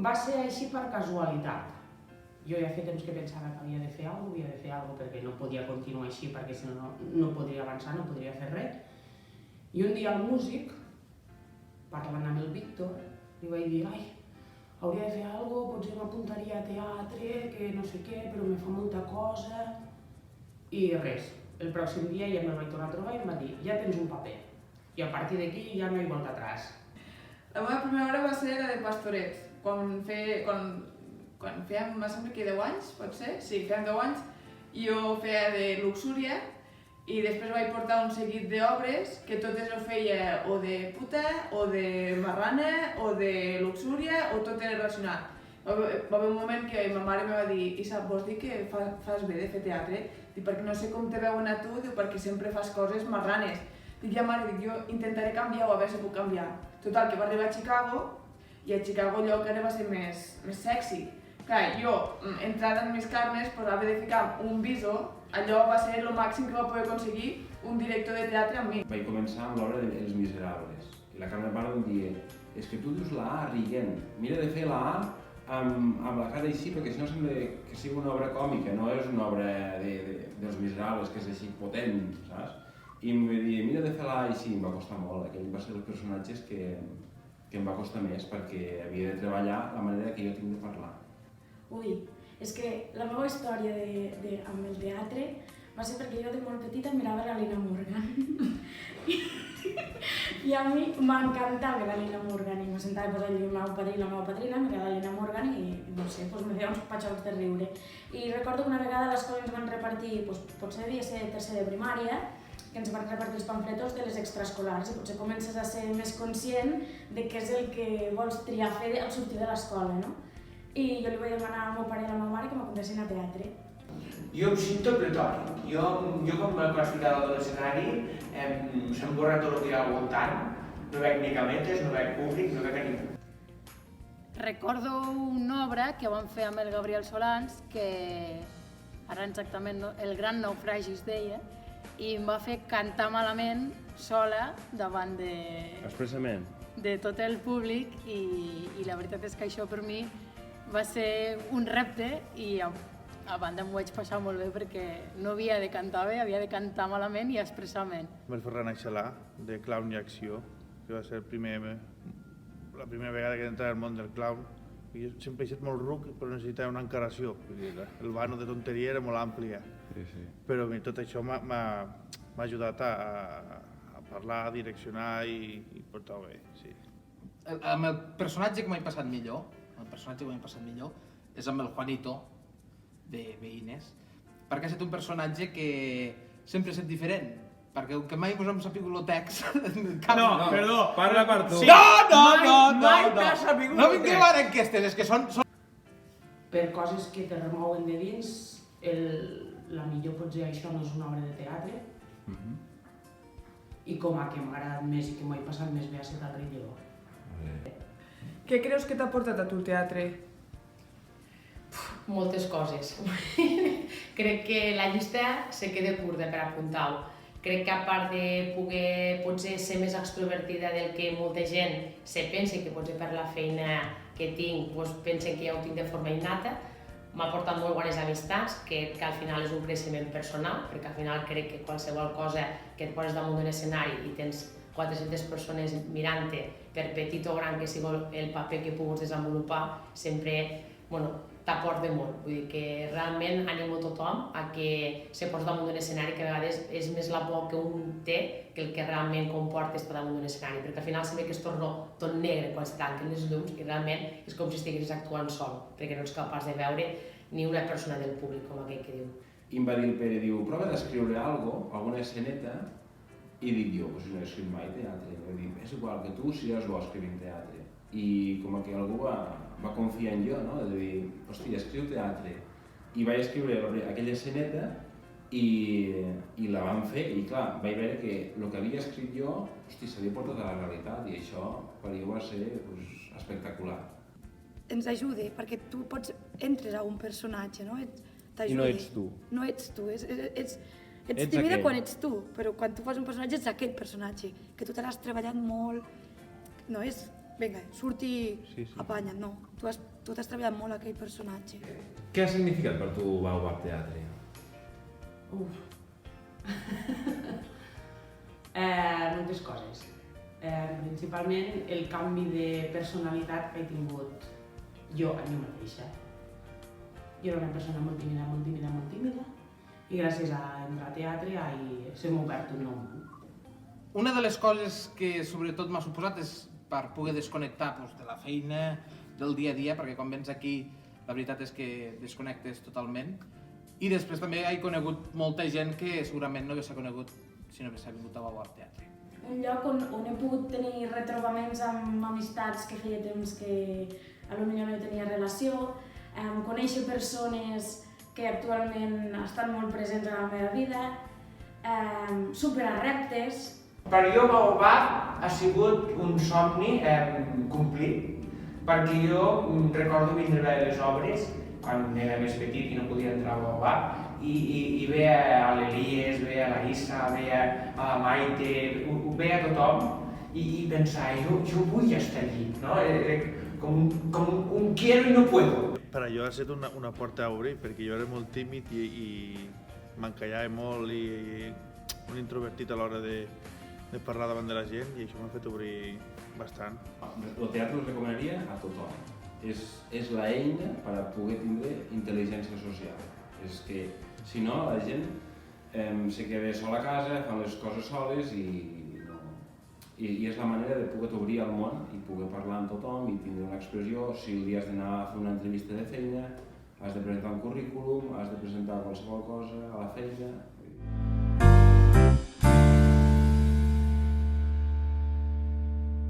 Va ser així per casualitat. Jo ja feia temps que pensava que havia de fer alguna cosa, perquè no podia continuar així, perquè si no, no podria avançar, no podria fer res. I un dia el músic, parlant amb el Víctor, li vaig dir, ai, hauria de fer alguna cosa, potser m'apuntaria a teatre, que no sé què, però me fa molta cosa. I res, el pròxim dia ja me'l vaig tornar a trobar i em va dir, ja tens un paper. I a partir d'aquí ja no hi volta atrás. La meva primera obra va ser la de Pastorets, quan fèiem, em sembla que 10 anys, pot ser? Sí, fèiem 10 anys, jo feia de luxúria i després vaig portar un seguit d'obres que totes ho feia o de puta, o de marrana, o de luxúria, o tot era relacionat. Va haver un moment que ma mare em va dir, Isa, vols dir que fas bé de fer teatre? Dic, perquè no sé com te veuen a tu, diu, perquè sempre fas coses marranes. Dic, ja mare, dic, jo intentaré canviar-ho, a veure si puc canviar. Total, que va arribar a Chicago, i a Chicago allò encara va ser més sexy. Clar, jo, entrada en mis carnes, pues, haver de ficar un viso, allò va ser el màxim que va poder aconseguir un director de teatre amb mi. Vaig començar amb l'obra de Els Miserables, i la Carme Pardo em deia, és que tu dius la A rient, mira de fer la A amb la cara així, perquè si no sembla que sigui una obra còmica, no és una obra dels Miserables, que és així potent, saps? I em va dir, mira de fer la A així, em va costar molt, aquell va ser els personatges que em va costar més, perquè havia de treballar la manera que jo tinc de parlar. Ui, és que la meva història amb el teatre va ser perquè jo de molt petita mirava la Lina Morgan. I a mi m'encantava la Lina Morgan i me sentava pues, el meu padrí i la meva padrina, mirava la Lina Morgan i no sé, pues, me feia uns patxocs de riure. I recordo que una vegada a l'escola ens van repartir, pues, potser devia ser tercer de primària, que ens van repartir els pamfletos de les extraescolars i potser comences a ser més conscient de què és el que vols triar fer al sortir de l'escola, no? I jo li vaig demanar al meu pare i a la meva mare que m'apuntessin a teatre. Jo em sento pretòric. Jo quan m'he ficat a l'escenari se'm borra tot el que hi ha al voltant, no veig ni cametes, no veig públic, no veig a ningú. Recordo una obra que vam fer amb el Gabriel Solans, que ara exactament El gran naufragi es deia, i em va fer cantar malament sola davant Expressament. de tot el públic i la veritat és que això per mi va ser un repte i a banda m'ho vaig passar molt bé perquè no havia de cantar bé, havia de cantar malament i expressament. El Ferran Aixalà, de Clown i Acció, que va ser la primera vegada que entrava al món del clown. Jo sempre he estat molt ruc, però necessitava una encaració. El vano de tonteria era molt àmplia. Sí. Però tot això m'ha ajudat a parlar, a direccionar i portar-ho bé. Sí. Amb el personatge que m'he passat millor, és amb el Juanito, de Veïnes, perquè ha estat un personatge que sempre ha estat diferent, perquè que mai hem sapigut el text. No, perdó, parla per tu. Mai t'ha sapigut el text. No vingueu ara enquestes, és que són... Per coses que te remouen de dins, la millor potser això no és una obra de teatre, i com a que m'ha agradat més i que m'ho he passat més bé ha estat el Rei Lleó. Què creus que t'ha portat a tu el teatre? Moltes coses. Crec que la llista se queda curta per apuntar-ho. Crec que a part de poder potser ser més extrovertida del que molta gent se pensa, que potser per la feina que tinc pensen que ja ho tinc de forma innata, m'ha portat molt bones amistats, que al final és un creixement personal, perquè al final crec que qualsevol cosa que et poses damunt d'un escenari i tens 400 persones mirant-te, per petit o gran que sigui el paper que puguis desenvolupar, sempre t'aporta molt. Vull dir que realment animo tothom a que se posi damunt d'un escenari, que a vegades és més la por que un té que el que realment comporta estar damunt d'un escenari, perquè al final sembla que és tot negre quan es tanquen les llums i realment és com si estiguessis actuant sol, perquè no ets capaç de veure ni una persona del públic, com aquell que diu. I em va dir el Pere, diu, prova d'escriure alguna esceneta, i dic jo, no he escrit mai teatre. Va dir, és igual que tu sigues bo escrivint teatre. I com que algú va confiar en jo, no? De dir, hòstia, escriu teatre. I vaig escriure aquella esceneta i la vam fer, i clar, vaig veure que el que havia escrit jo, hòstia, s'havia portat a la realitat, i això per jo va ser espectacular. Ens ajuda, perquè tu entres a un personatge, no? I no ets tu. No ets tu, ets tímida quan ets tu, però quan tu fas un personatge ets aquell personatge, que tu te l'has treballat molt, no? vinga, surti, Sí. apanya't, no. Tu t'has treballat molt aquell personatge. Què ha significat per tu Baobab Teatre? Moltes coses. Principalment el canvi de personalitat que he tingut jo a mi mateixa. Jo era una persona molt tímida, i gràcies a entrar a teatre se m'ha obert un nou món. Una de les coses que sobretot m'ha suposat és per poder desconnectar de la feina, del dia a dia, perquè quan vens aquí la veritat és que desconnectes totalment. I després també he conegut molta gent que segurament no hagués conegut si no hagués vingut a Baobab Teatre. Un lloc on he pogut tenir retrobaments amb amistats que feia temps que potser no hi tenia relació, conèixer persones que actualment estan molt presents a la meva vida, superar reptes. Per jo Baobab ha sigut un somni complit, perquè jo recordo vindre a les obres quan era més petit i no podia entrar a Baobab, i veia a l'Elies, veia a la Issa, veia a la Maite, ho veia a tothom i pensar, jo vull estar allí, no? Com un quiero i no puedo. Per allò ha estat una porta a obrir, perquè jo era molt tímid i m'encallava molt i un introvertit a l'hora de parlar davant de la gent, i això m'ha fet obrir bastant. El teatre ho recomanaria a tothom. És l'eina per a poder tindre intel·ligència social. És que, si no, la gent se queda sola a casa, fan les coses soles i és la manera de poder obrir al món i poder parlar amb tothom i tindre una expressió. Si el dia has d'anar a fer una entrevista de feina, has de presentar un currículum, has de presentar qualsevol cosa a la feina,